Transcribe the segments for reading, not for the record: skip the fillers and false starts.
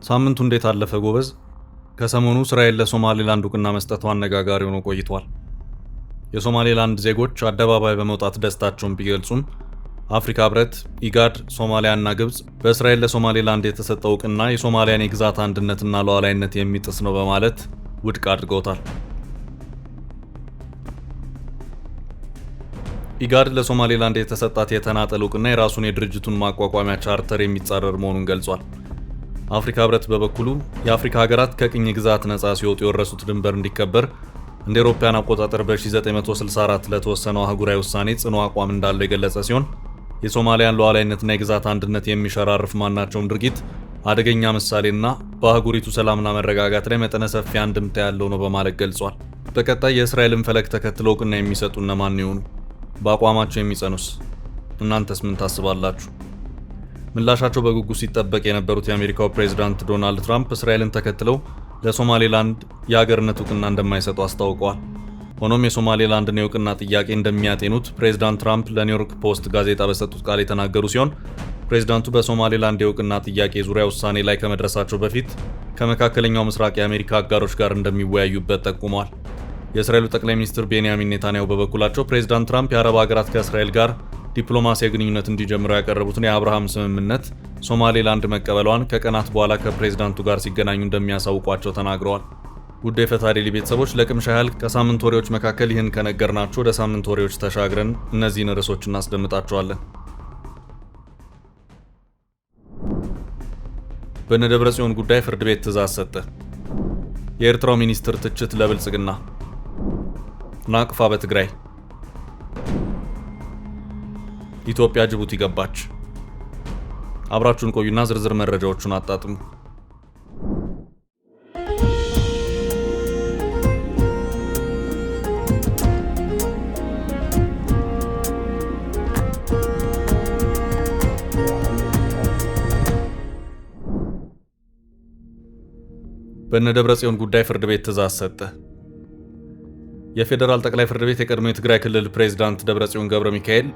ሳምንቱ እንዴት አለፈ ጎበዝ? ከሰሞኑ እስራኤል ለሶማሌላንድ እውቅና መስጠቷ አነጋጋሪ ሆኖ ቆይቷል። የሶማሌላንድ ዜጎች አደባባይ በመውጣት ደስታቸውን ቢገልጹም አፍሪካ ህብረት፣ ኢጋድ፣ ሶማሊያ እና ግብጽ በእስራኤል ለሶማሌላንድ የተሰጠው እውቅና የሶማሊያን የግዛት አንድነትና ሉዓላዊነት የሚጥስ ነው በማለት ውድቅ አድርገውታል። ኢጋድ ለሶማሌላንድ የተሰጣት የተናጠል እውቅና የራሱን የድርጅቱን ማቋቋሚያ ቻርተር የሚጻረር መሆኑን ገልጿል። አፍሪካ ህብረት በበኩሉ የአፍሪካ ሀገራት ከቅኝ ግዛት ነፃ ሲወጡ የወረሱት ድንበር እንዲከበር እንደ አውሮፓውያን አቆጣጠር በ1964 ለተወሰነው አህጉራዊ ውሳኔ ጽኑ አቋም እንዳለው የገለጸ ሲሆን የሶማሊያን ሉዓላዊነትና የግዛት አንድነት የሚሸራርፍ ማናቸውም ድርጊት አደገኛ ምሳሌና በአህጉሪቱ ሰላምና መረጋጋት ላይ መጠነ ሰፊ አንድምታ ያለው ነው በማለት ገልጿል። በቀጣይ የእስራኤልን ፈለግ ተከትለው እውቅና የሚሰጡ እነማን ይሆኑ? በአቋማቸው የሚጸኑስ? እናንተስ ምን ታስባላችሁ? ምላሻቸው በጉጉት ሲጠበቅ የነበሩት የአሜሪካው ፕሬዝዳንት ዶናልድ ትራምፕ እስራኤልን ተከትለው ለሶማሌላንድ የሀገርነት እውቅና እንደማይሰጡ አስታውቀዋል። ሆኖም የሶማሌላንድን የእውቅና ጥያቄ እንደሚያጤኑት ፕሬዝዳንት ትራምፕ ለኒውዮርክ ፖስት ጋዜጣ በሰጡት ቃል የተናገሩ ሲሆን ፕሬዝዳንቱ በሶማሌላንድ የእውቅና ጥያቄ ዙሪያ ውሳኔ ላይ ከመድረሳቸው በፊት ከመካከለኛው ምስራቅ የአሜሪካ አጋሮች ጋር እንደሚወያዩበት ጠቁመዋል። የእስራኤሉ ጠቅላይ ሚኒስትር ቤንያሚን ኔታንያሁ በበኩላቸው ፕሬዝዳንት ትራምፕ የአረብ ሀገራት ከእስራኤል ጋር ዲፕሎማሲያዊ ግንኙነት እንዲጀምሩ ያቀረቡትን የአብርሃም ስምምነት ሶማሌላንድ መቀበሏን ከቀናት በኋላ ከፕሬዝዳንቱ ጋር ሲገናኙ እንደሚያሳውቋቸው ተናግረዋል። ውድ የፈታ ዴይሊ ቤተሰቦች ለቅምሻ ያህል ከሳምንት ወሬዎች መካከል ይህን ከነገርናችሁ ወደ ሳምንት ወሬዎች ተሻግረን እነዚህን ርዕሶች እናስደምጣቸዋለን። በእነ ደብረጽዮን ጉዳይ ፍርድ ቤት ትዕዛዝ ሰጠ። የኤርትራው ሚኒስትር ትችት ለብልጽግና። ናቅፋ በትግራይ። ኢትዮጵያ ጅቡቲ ገባች። አብራችሁን ቆዩና ዝርዝር መረጃዎቹን አጣጥሙ። በእነ ደብረጽዮን ጉዳይ ፍርድ ቤት ትዕዛዝ ሰጠ። የፌዴራል ጠቅላይ ፍርድ ቤት የቀድሞ የትግራይ ክልል ፕሬዝዳንት ደብረጽዮን ገብረ ሚካኤል፣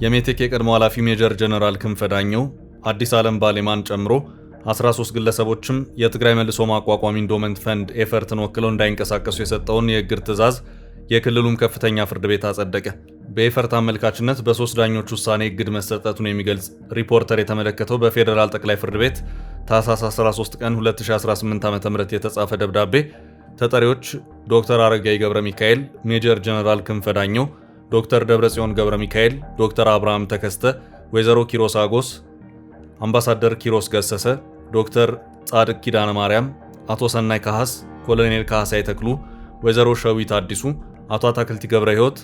የሜቴክ የቀድሞ ኃላፊ ሜጀር ጀነራል ክንፈ ዳኘው፣ አዲስ ዓለም ባሌማን ጨምሮ 13 ግለሰቦችም የትግራይ መልሶ ማቋቋም ኢንዶመንት ፈንድ ኤፈርትን ወክለው እንዳይንቀሳቀሱ የሰጠውን የእግድ ትዕዛዝ የክልሉም ከፍተኛ ፍርድ ቤት አጸደቀ። በኤፈርት አመልካችነት በ3 ዳኞች ውሳኔ እግድ መሰጠቱን የሚገልጽ ሪፖርተር የተመለከተው በፌዴራል ጠቅላይ ፍርድ ቤት ታህሳስ 13 ቀን 2018 ዓ.ም የተጻፈ ደብዳቤ ተጠሪዎች ዶክተር አረጋይ ገብረ ሚካኤል፣ ሜጀር ጀነራል ክንፈ ዳኘው፣ ዶክተር ደብረጽዮን ገብረ ሚካኤል፣ ዶክተር አብርሃም ተከስተ፣ ወይዘሮ ኪሮስ አጎስ፣ አምባሳደር ኪሮስ ገሰሰ፣ ዶክተር ጻድቅ ኪዳነ ማርያም፣ አቶ ሰናይ ካህስ፣ ኮሎኔል ካህሳይ ተክሉ፣ ወይዘሮ ሸዊት አዲሱ፣ አቶ አታክልቲ ገብረ ሕይወት፣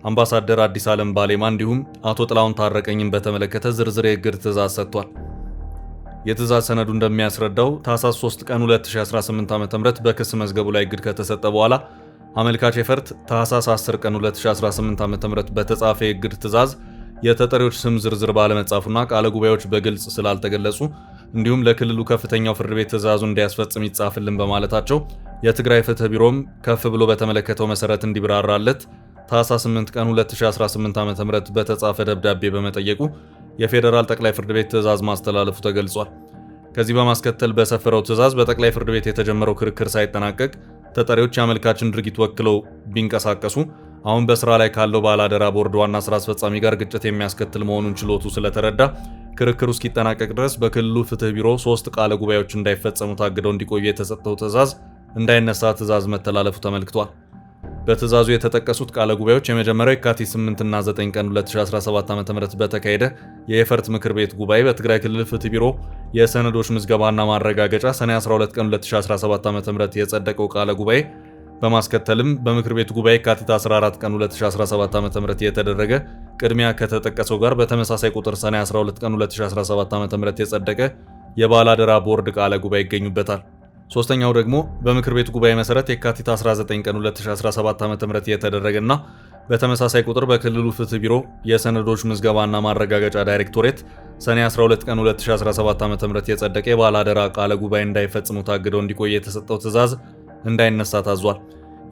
አምባሳደር አዲስ ዓለም ባሌማ እንዲሁም አቶ ጥላውን ታረቀኝን በተመለከተ ዝርዝር የእግድ ትዕዛዝ ሰጥቷል። የትዕዛዝ ሰነዱ እንደሚያስረዳው ታህሳስ 3 ቀን 2018 ዓ.ም በክስ መዝገቡ ላይ እግድ ከተሰጠ በኋላ አመልካች ኤፈርት ታህሳስ 10 ቀን 2018 ዓ.ም በተጻፈ የእግድ ትዕዛዝ የተጠሪዎች ስም ዝርዝር ባለመጻፉና ቃለ ጉባኤዎች በግልጽ ስላልተገለጹ እንዲሁም ለክልሉ ከፍተኛው ፍርድ ቤት ትዕዛዙ እንዲያስፈጽም ይጻፍልን በማለታቸው የትግራይ ፍትህ ቢሮም ከፍ ብሎ በተመለከተው መሰረት እንዲብራራለት ታህሳስ 8 ቀን 2018 ዓ.ም በተጻፈ ደብዳቤ በመጠየቁ የፌዴራል ጠቅላይ ፍርድ ቤት ትዕዛዝ ማስተላለፉ ተገልጿል። ከዚህ በማስከተል በሰፈረው ትዕዛዝ በጠቅላይ ፍርድ ቤት የተጀመረው ክርክር ሳይጠናቀቅ ተጠሪዎች የአመልካችን ድርጊት ወክለው ቢንቀሳቀሱ አሁን በስራ ላይ ካለው ባለአደራ ቦርድ ዋና ስራ አስፈጻሚ ጋር ግጭት የሚያስከትል መሆኑን ችሎቱ ስለተረዳ ክርክሩ እስኪጠናቀቅ ድረስ በክልሉ ፍትህ ቢሮ 3 ቃለ ጉባኤዎች እንዳይፈጸሙ ታግደው እንዲቆዩ የተሰጠው ትዕዛዝ እንዳይነሳ ትዕዛዝ መተላለፉ ተመልክቷል። በትዕዛዙ የተጠቀሱት ቃለ ጉባኤዎች የመጀመሪያው የካቲት 8 እና 9 ቀን 2017 ዓ.ም በተካሄደ የኤፈርት ምክር ቤት ጉባኤ በትግራይ ክልል ፍትህ ቢሮ የሰነዶች ምዝገባና ማረጋገጫ ሰኔ 12 ቀን 2017 ዓ.ም የጸደቀው ቃለ ጉባኤ፣ በማስከተልም በምክር ቤት ጉባኤ የካቲት 14 ቀን 2017 ዓ.ም የተደረገ ቅድሚያ ከተጠቀሰው ጋር በተመሳሳይ ቁጥር ሰኔ 12 ቀን 2017 ዓ.ም የጸደቀ የባለአደራ ቦርድ ቃለ ጉባኤ ይገኙበታል። ሶስተኛው ደግሞ በምክር ቤት ጉባኤ መሰረት የካቲት 19 ቀን 2017 ዓ.ም የተደረገና በተመሳሳይ ቁጥር በክልሉ ፍትህ ቢሮ የሰነዶች ምዝገባና ማረጋገጫ ዳይሬክቶሬት ሰኔ 12 ቀን 2017 ዓ.ም የጸደቀ የባለአደራ ቃለ ጉባኤ እንዳይፈጽሙ ታግደው እንዲቆይ የተሰጠው ትዕዛዝ እንዳይነሳ ታዟል።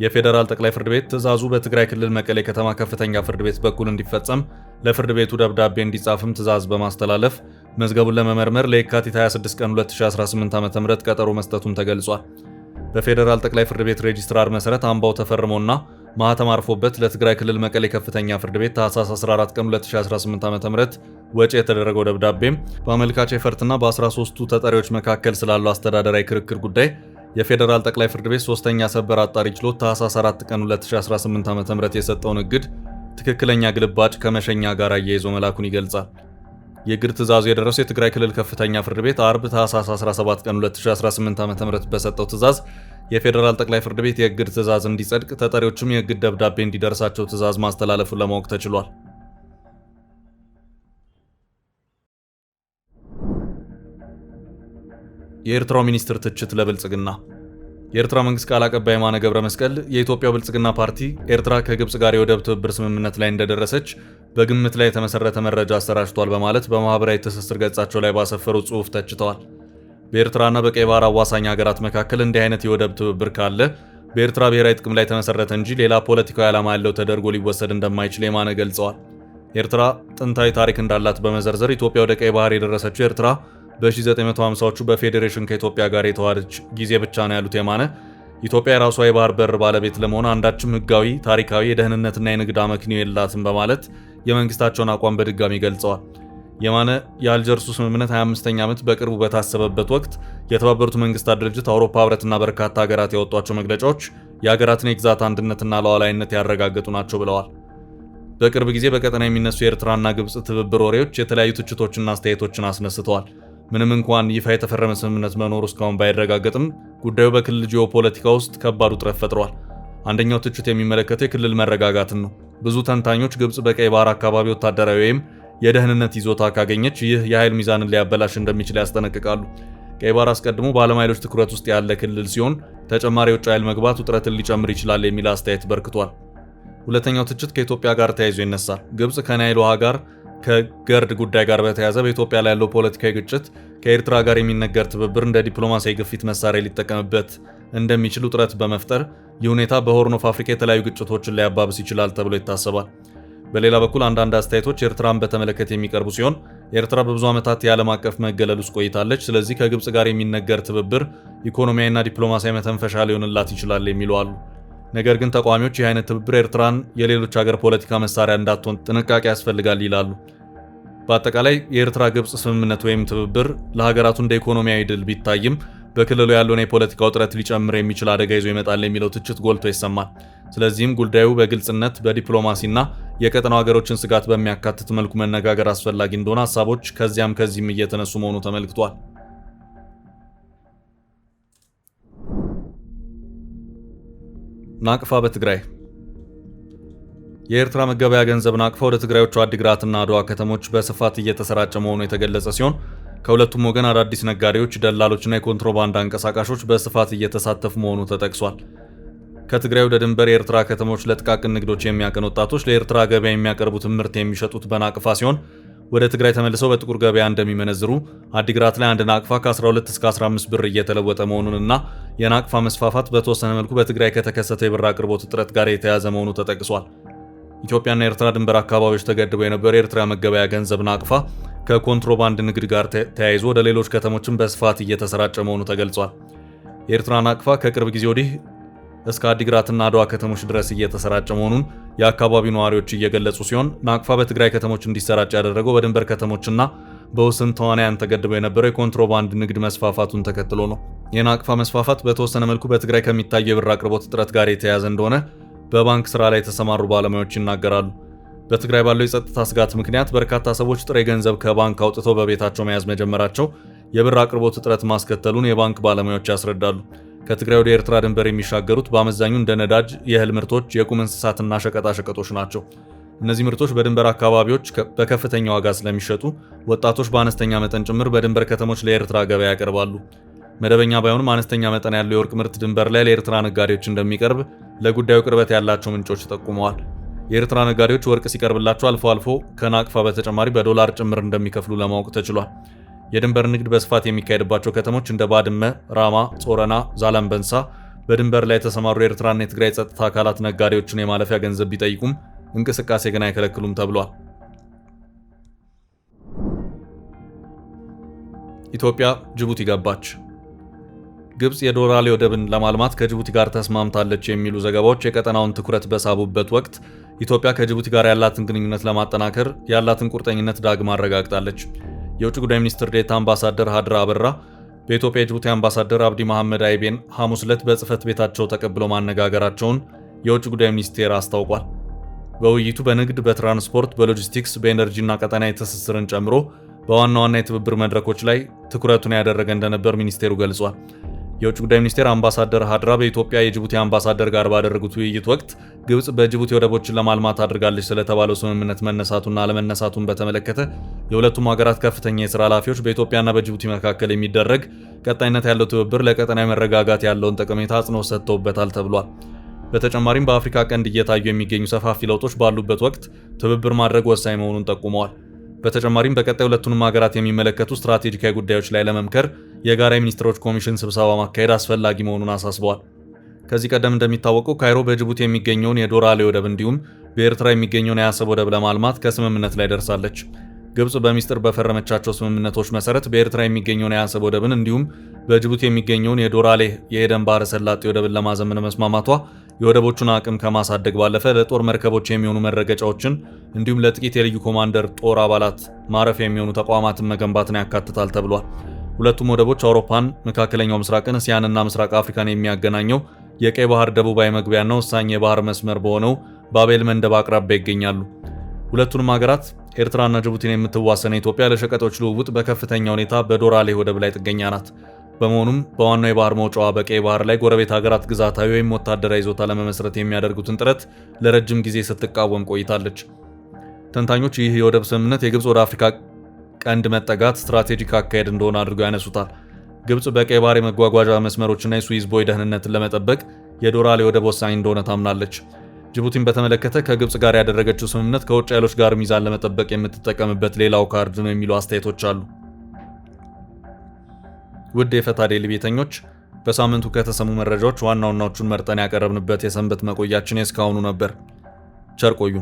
የፌዴራል ጠቅላይ ፍርድ ቤት ትዕዛዙ በትግራይ ክልል መቀሌ ከተማ ከፍተኛ ፍርድ ቤት በኩል እንዲፈጸም ለፍርድ ቤቱ ደብዳቤ እንዲጻፍም ትዕዛዝ በማስተላለፍ መዝገቡን ለመመርመር ለየካቲት 26 ቀን 2018 ዓ.ም ቀጠሮ መስጠቱን ተገልጿል። በፌዴራል ጠቅላይ ፍርድ ቤት ሬጂስትራር መሰረት አምባው ተፈርሞና ማህተም አርፎበት ለትግራይ ክልል መቀሌ ከፍተኛ ፍርድ ቤት ታህሳስ 14 ቀን 2018 ዓ.ም ወጪ የተደረገው ደብዳቤም በአመልካች ኤፈርትና በ13ቱ ተጠሪዎች መካከል ስላለው አስተዳደራዊ ክርክር ጉዳይ የፌዴራል ጠቅላይ ፍርድ ቤት 3ኛ ሰበር አጣሪ ችሎት ታህሳስ 4 ቀን 2018 ዓ.ም የሰጠውን እግድ ትክክለኛ ግልባጭ ከመሸኛ ጋር አያይዞ መላኩን ይገልጻል። የእግድ ትዕዛዙ የደረሰው የትግራይ ክልል ከፍተኛ ፍርድ ቤት አርብ ታህሳስ 17 ቀን 2018 ዓ.ም በሰጠው ትዕዛዝ የፌዴራል ጠቅላይ ፍርድ ቤት የእግድ ትዕዛዝ እንዲጸድቅ ተጠሪዎቹም የእግድ ደብዳቤ እንዲደርሳቸው ትዕዛዝ ማስተላለፉን ለማወቅ ተችሏል። የኤርትራው ሚኒስትር ትችት ለብልጽግና። የኤርትራ መንግስት ቃል አቀባይ የማነ ገብረ መስቀል የኢትዮጵያው ብልጽግና ፓርቲ ኤርትራ ከግብጽ ጋር የወደብ ትብብር ስምምነት ላይ እንደደረሰች በግምት ላይ የተመሰረተ መረጃ አሰራጭቷል በማለት በማህበራዊ ትስስር ገጻቸው ላይ ባሰፈሩ ጽሑፍ ተችተዋል። በኤርትራና በቀይ ባህር አዋሳኝ ሀገራት መካከል እንዲህ አይነት የወደብ ትብብር ካለ በኤርትራ ብሔራዊ ጥቅም ላይ የተመሰረተ እንጂ ሌላ ፖለቲካዊ ዓላማ ያለው ተደርጎ ሊወሰድ እንደማይችል የማነ ገልጸዋል። ኤርትራ ጥንታዊ ታሪክ እንዳላት በመዘርዘር ኢትዮጵያ ወደ ቀይ ባህር የደረሰችው ኤርትራ በ1950ዎቹ በፌዴሬሽን ከኢትዮጵያ ጋር የተዋሃደች ጊዜ ብቻ ነው ያሉት የማነ ኢትዮጵያ የራሷ የባህር በር ባለቤት ለመሆን አንዳችም ህጋዊ፣ ታሪካዊ፣ የደህንነትና የንግድ አመክንዮ የላትም በማለት የመንግስታቸውን አቋም በድጋሚ ገልጸዋል። የማነ የአልጀርሱ ስምምነት 25ኛ ዓመት በቅርቡ በታሰበበት ወቅት የተባበሩት መንግስታት ድርጅት፣ አውሮፓ ህብረትና በርካታ ሀገራት ያወጧቸው መግለጫዎች የሀገራትን የግዛት አንድነትና ሉዓላዊነት ያረጋገጡ ናቸው ብለዋል። በቅርብ ጊዜ በቀጠና የሚነሱ የኤርትራና ግብጽ ትብብር ወሬዎች የተለያዩ ትችቶችና አስተያየቶችን አስነስተዋል። ምንም እንኳን ይፋ የተፈረመ ስምምነት መኖሩ እስካሁን ባይረጋገጥም ጉዳዩ በክልል ጂኦፖለቲካ ውስጥ ከባድ ውጥረት ፈጥሯል። አንደኛው ትችት የሚመለከተው የክልል መረጋጋትን ነው። ብዙ ተንታኞች ግብጽ በቀይ ባህር አካባቢ ወታደራዊ ወይም የደህንነት ይዞታ ካገኘች ይህ የኃይል ሚዛንን ሊያበላሽ እንደሚችል ያስጠነቅቃሉ። ቀይ ባህር አስቀድሞ በዓለም ኃይሎች ትኩረት ውስጥ ያለ ክልል ሲሆን ተጨማሪ የውጭ ኃይል መግባት ውጥረትን ሊጨምር ይችላል የሚል አስተያየት በርክቷል። ሁለተኛው ትችት ከኢትዮጵያ ጋር ተያይዞ ይነሳል። ግብጽ ከናይል ውሃ ጋር ከገርድ ጉዳይ ጋር በተያያዘ በኢትዮጵያ ላይ ያለው ፖለቲካዊ ግጭት ከኤርትራ ጋር የሚነገር ትብብር እንደ ዲፕሎማሲያዊ ግፊት መሳሪያ ሊጠቀምበት እንደሚችል ውጥረት በመፍጠር ይህ ሁኔታ በሆርን ኦፍ አፍሪካ የተለያዩ ግጭቶችን ሊያባብስ ይችላል ተብሎ ይታሰባል። በሌላ በኩል አንዳንድ አስተያየቶች ኤርትራን በተመለከተ የሚቀርቡ ሲሆን ኤርትራ በብዙ ዓመታት የዓለም አቀፍ መገለል ውስጥ ቆይታለች። ስለዚህ ከግብጽ ጋር የሚነገር ትብብር ኢኮኖሚያዊና ዲፕሎማሲያዊ መተንፈሻ ሊሆንላት ይችላል የሚሉ አሉ። ነገር ግን ተቃዋሚዎች ይህ አይነት ትብብር ኤርትራን የሌሎች ሀገር ፖለቲካ መሳሪያ እንዳትሆን ጥንቃቄ ያስፈልጋል ይላሉ። በአጠቃላይ የኤርትራ ግብጽ ስምምነት ወይም ትብብር ለሀገራቱ እንደ ኢኮኖሚያዊ ድል ቢታይም በክልሉ ያለውን የፖለቲካ ውጥረት ሊጨምር የሚችል አደጋ ይዞ ይመጣል የሚለው ትችት ጎልቶ ይሰማል። ስለዚህም ጉዳዩ በግልጽነት በዲፕሎማሲና የቀጠናው ሀገሮችን ስጋት በሚያካትት መልኩ መነጋገር አስፈላጊ እንደሆነ ሀሳቦች ከዚህም እየተነሱ መሆኑ ተመልክቷል። ናቅፋ በትግራይ። የኤርትራ መገበያ ገንዘብ ናቅፋ ወደ ትግራዮቹ አዲግራትና አድዋ ከተሞች በስፋት እየተሰራጨ መሆኑ የተገለጸ ሲሆን ከሁለቱም ወገን አዳዲስ ነጋዴዎች፣ ደላሎችና የኮንትሮባንድ አንቀሳቃሾች በስፋት እየተሳተፉ መሆኑ ተጠቅሷል። ከትግራይ ወደ ድንበር የኤርትራ ከተሞች ለጥቃቅን ንግዶች የሚያቀኑ ወጣቶች ለኤርትራ ገበያ የሚያቀርቡትን ምርት የሚሸጡት በናቅፋ ሲሆን ወደ ትግራይ ተመልሰው በጥቁር ገበያ እንደሚመነዝሩ፣ አዲግራት ላይ አንድ ናቅፋ ከ12 እስከ 15 ብር እየተለወጠ መሆኑንና የናቅፋ መስፋፋት በተወሰነ መልኩ በትግራይ ከተከሰተው የብር አቅርቦት እጥረት ጋር የተያያዘ መሆኑ ተጠቅሷል። ኢትዮጵያና ኤርትራ ድንበር አካባቢዎች ተገድበው የነበረ የኤርትራ መገበያ ገንዘብ ናቅፋ ከኮንትሮባንድ ንግድ ጋር ተያይዞ ወደ ሌሎች ከተሞችን በስፋት እየተሰራጨ መሆኑ ተገልጿል። የኤርትራ ናቅፋ ከቅርብ ጊዜ ወዲህ እስከ አዲግራትና አድዋ ከተሞች ድረስ እየተሰራጨ መሆኑን የአካባቢው ነዋሪዎች እየገለጹ ሲሆን ናቅፋ በትግራይ ከተሞች እንዲሰራጭ ያደረገው በድንበር ከተሞችና በውስን ተዋናያን ተገድበው የነበረው የኮንትሮባንድ ንግድ መስፋፋቱን ተከትሎ ነው። የናቅፋ መስፋፋት በተወሰነ መልኩ በትግራይ ከሚታየው የብር አቅርቦት እጥረት ጋር የተያያዘ እንደሆነ በባንክ ስራ ላይ የተሰማሩ ባለሙያዎች ይናገራሉ። በትግራይ ባለው የጸጥታ ስጋት ምክንያት በርካታ ሰዎች ጥሬ ገንዘብ ከባንክ አውጥተው በቤታቸው መያዝ መጀመራቸው የብር አቅርቦት እጥረት ማስከተሉን የባንክ ባለሙያዎች ያስረዳሉ። ከትግራይ ወደ ኤርትራ ድንበር የሚሻገሩት በአመዛኙ እንደ ነዳጅ፣ የእህል ምርቶች፣ የቁም እንስሳትና ሸቀጣሸቀጦች ናቸው። እነዚህ ምርቶች በድንበር አካባቢዎች በከፍተኛ ዋጋ ስለሚሸጡ ወጣቶች በአነስተኛ መጠን ጭምር በድንበር ከተሞች ለኤርትራ ገበያ ያቀርባሉ። መደበኛ ባይሆንም አነስተኛ መጠን ያለው የወርቅ ምርት ድንበር ላይ ለኤርትራ ነጋዴዎች እንደሚቀርብ ለጉዳዩ ቅርበት ያላቸው ምንጮች ጠቁመዋል። የኤርትራ ነጋዴዎች ወርቅ ሲቀርብላቸው አልፎ አልፎ ከናቅፋ በተጨማሪ በዶላር ጭምር እንደሚከፍሉ ለማወቅ ተችሏል። የድንበር ንግድ በስፋት የሚካሄድባቸው ከተሞች እንደ ባድመ፣ ራማ፣ ጾረና፣ ዛላምበንሳ በድንበር ላይ የተሰማሩ የኤርትራና የትግራይ ጸጥታ አካላት ነጋዴዎችን የማለፊያ ገንዘብ ቢጠይቁም እንቅስቃሴ ግን አይከለክሉም ተብሏል። ኢትዮጵያ ጅቡቲ ገባች። ግብጽ የዶራሌ ወደብን ለማልማት ከጅቡቲ ጋር ተስማምታለች የሚሉ ዘገባዎች የቀጠናውን ትኩረት በሳቡበት ወቅት ኢትዮጵያ ከጅቡቲ ጋር ያላትን ግንኙነት ለማጠናከር ያላትን ቁርጠኝነት ዳግም አረጋግጣለች። የውጭ ጉዳይ ሚኒስትር ዴኤታ አምባሳደር ሀድራ አበራ በኢትዮጵያ የጅቡቲ አምባሳደር አብዲ መሐመድ አይቤን ሐሙስ ዕለት በጽህፈት ቤታቸው ተቀብለው ማነጋገራቸውን የውጭ ጉዳይ ሚኒስቴር አስታውቋል። በውይይቱ በንግድ፣ በትራንስፖርት፣ በሎጂስቲክስ፣ በኤነርጂና ቀጠናዊ ትስስርን ጨምሮ በዋና ዋና የትብብር መድረኮች ላይ ትኩረቱን ያደረገ እንደነበር ሚኒስቴሩ ገልጿል። የውጭ ጉዳይ ሚኒስቴር አምባሳደር ሀድራ በኢትዮጵያ የጅቡቲ አምባሳደር ጋር ባደረጉት ውይይት ወቅት ግብጽ በጅቡቲ ወደቦችን ለማልማት አድርጋለች ስለተባለው ስምምነት መነሳቱና አለመነሳቱን በተመለከተ የሁለቱም ሀገራት ከፍተኛ የሥራ ኃላፊዎች በኢትዮጵያና በጅቡቲ መካከል የሚደረግ ቀጣይነት ያለው ትብብር ለቀጠናዊ መረጋጋት ያለውን ጠቀሜታ አጽንኦት ሰጥተውበታል ተብሏል። በተጨማሪም በአፍሪካ ቀንድ እየታዩ የሚገኙ ሰፋፊ ለውጦች ባሉበት ወቅት ትብብር ማድረግ ወሳኝ መሆኑን ጠቁመዋል። በተጨማሪም በቀጣይ ሁለቱንም ሀገራት የሚመለከቱ ስትራቴጂካዊ ጉዳዮች ላይ ለመምከር የጋራ ሚኒስትሮች ኮሚሽን ስብሰባ ማካሄድ አስፈላጊ መሆኑን አሳስበዋል። ከዚህ ቀደም እንደሚታወቀው ካይሮ በጅቡቲ የሚገኘውን የዶራሌ ወደብ እንዲሁም በኤርትራ የሚገኘውን የአሰብ ወደብ ለማልማት ከስምምነት ላይ ደርሳለች። ግብጽ በሚስጥር በፈረመቻቸው ስምምነቶች መሰረት በኤርትራ የሚገኘውን የአሰብ ወደብን እንዲሁም በጅቡቲ የሚገኘውን የዶራሌ የኤደን ባህረ ሰላጤ ወደብን ለማዘመን መስማማቷ የወደቦቹን አቅም ከማሳደግ ባለፈ ለጦር መርከቦች የሚሆኑ መረገጫዎችን እንዲሁም ለጥቂት የልዩ ኮማንደር ጦር አባላት ማረፊያ የሚሆኑ ተቋማትን መገንባትን ያካትታል ተብሏል። ሁለቱም ወደቦች አውሮፓን፣ መካከለኛው ምስራቅን፣ እስያንና ምስራቅ አፍሪካን የሚያገናኘው የቀይ ባህር ደቡባዊ መግቢያና ወሳኝ የባህር መስመር በሆነው ባቤል መንደብ አቅራቢያ ይገኛሉ። ሁለቱንም ሀገራት ኤርትራና ጅቡቲን የምትዋሰነ ኢትዮጵያ ለሸቀጦች ልውውጥ በከፍተኛ ሁኔታ በዶራሌ ወደብ ላይ ጥገኛ ናት። በመሆኑም በዋናው የባህር መውጫዋ በቀይ ባህር ላይ ጎረቤት ሀገራት ግዛታዊ ወይም ወታደራዊ ይዞታ ለመመስረት የሚያደርጉትን ጥረት ለረጅም ጊዜ ስትቃወም ቆይታለች። ተንታኞች ይህ የወደብ ስምምነት የግብጽ ወደ አፍሪካ ቀንድ መጠጋት ስትራቴጂክ አካሄድ እንደሆነ አድርገው ያነሱታል። ግብጽ በቀይ ባህር የመጓጓዣ መስመሮችና የስዊዝ ቦይ ደህንነትን ለመጠበቅ የዶራሌ ወደብ ወሳኝ እንደሆነ ታምናለች። ጅቡቲን በተመለከተ ከግብጽ ጋር ያደረገችው ስምምነት ከውጭ ኃይሎች ጋር ሚዛን ለመጠበቅ የምትጠቀምበት ሌላው ካርድ ነው የሚሉ አስተያየቶች አሉ። ውድ የፈታ ዴይሊ ቤተኞች በሳምንቱ ከተሰሙ መረጃዎች ዋና ዋናዎቹን መርጠን ያቀረብንበት የሰንበት መቆያችን የእስካሁኑ ነበር። ቸር ቆዩ።